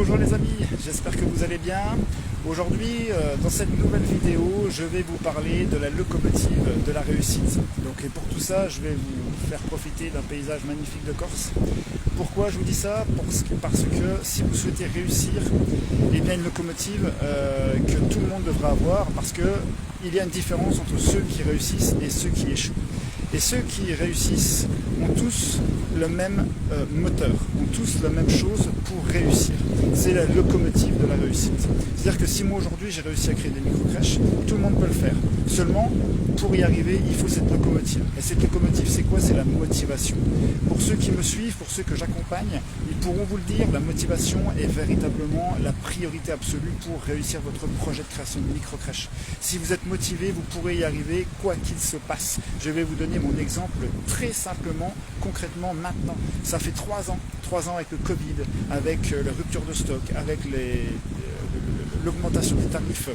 Bonjour les amis, j'espère que vous allez bien. Aujourd'hui, dans cette nouvelle vidéo, je vais vous parler de la locomotive de la réussite. Et pour tout ça, je vais vous faire profiter d'un paysage magnifique de Corse. Pourquoi je vous dis ça? Parce que si vous souhaitez réussir, il y a une locomotive que tout le monde devra avoir, parce qu'il y a une différence entre ceux qui réussissent et ceux qui échouent. Et ceux qui réussissent ont tous le même moteur, ont tous la même chose pour réussir. C'est la locomotive de la réussite. C'est-à-dire que si moi aujourd'hui j'ai réussi à créer des micro-crèches, tout le monde peut le faire. Seulement, pour y arriver, il faut cette locomotive. Et cette locomotive, c'est quoi? C'est la motivation. Pour ceux qui me suivent, pour ceux que j'accompagne, ils pourront vous le dire, la motivation est véritablement la priorité absolue pour réussir votre projet de création de micro-crèche. Si vous êtes motivé, vous pourrez y arriver quoi qu'il se passe. Je vais vous donner mon exemple très simplement, concrètement maintenant. Ça fait 3 ans avec le Covid, avec la rupture de stock, avec l'augmentation des tarifs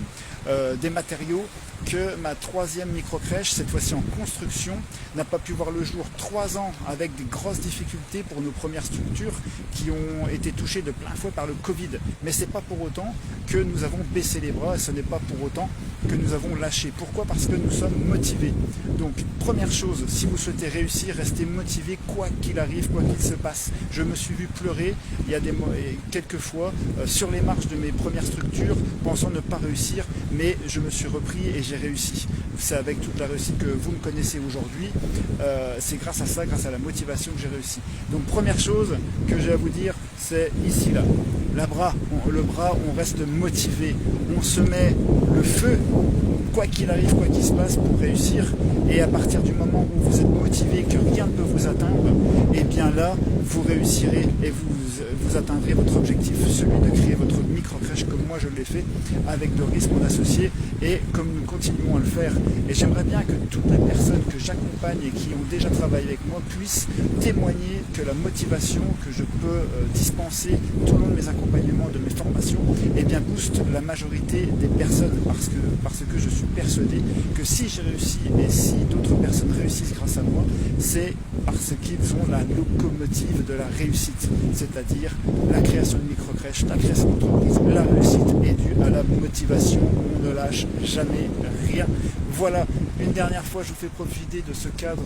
des matériaux, que ma 3e micro-crèche, cette fois-ci en construction, n'a pas pu voir le jour. 3 ans avec des grosses difficultés pour nos premières structures qui ont été touchées de plein fouet par le Covid. Mais ce n'est pas pour autant que nous avons baissé les bras et ce n'est pas pour autant que nous avons lâché. Pourquoi? Parce que nous sommes motivés. Donc, première chose, si vous souhaitez réussir, restez motivé quoi qu'il arrive, quoi qu'il se passe. Je me suis vu pleurer il y a quelques fois sur les marches de mes premières structures, pensant ne pas réussir, mais je me suis repris et j'ai réussi. C'est avec toute la réussite que vous me connaissez aujourd'hui, c'est grâce à ça, grâce à la motivation que j'ai réussi. Donc première chose que j'ai à vous dire, c'est ici là. Le bras, on reste motivé, on se met le feu, quoi qu'il arrive, quoi qu'il se passe, pour réussir. Et à partir du moment où vous êtes motivé, que rien ne peut vous atteindre, et bien là, vous réussirez et vous atteindrez votre objectif, celui de créer votre micro-crèche comme moi je l'ai fait avec Doris, mon associé, et comme nous continuons à le faire. Et j'aimerais bien que toutes les personnes que j'accompagne et qui ont déjà travaillé avec moi puissent témoigner que la motivation que je peux dispenser tout au long de mes accompagnements, de mes formations, eh bien booste la majorité des personnes, parce que je suis persuadé que si j'ai réussi et si d'autres personnes réussissent grâce à moi, c'est parce qu'ils ont la locomotive de la réussite, c'est-à-dire la création de micro-crèche, la création d'entreprise. La réussite est due à la motivation, on ne lâche jamais rien. Voilà, une dernière fois, je vous fais profiter de ce cadre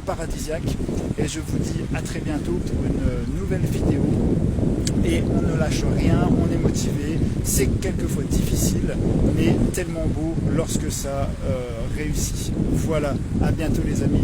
paradisiaque et je vous dis à très bientôt pour une nouvelle vidéo. Et on ne lâche rien, on est motivé, c'est quelquefois difficile, mais tellement beau lorsque ça réussit. Voilà, à bientôt les amis.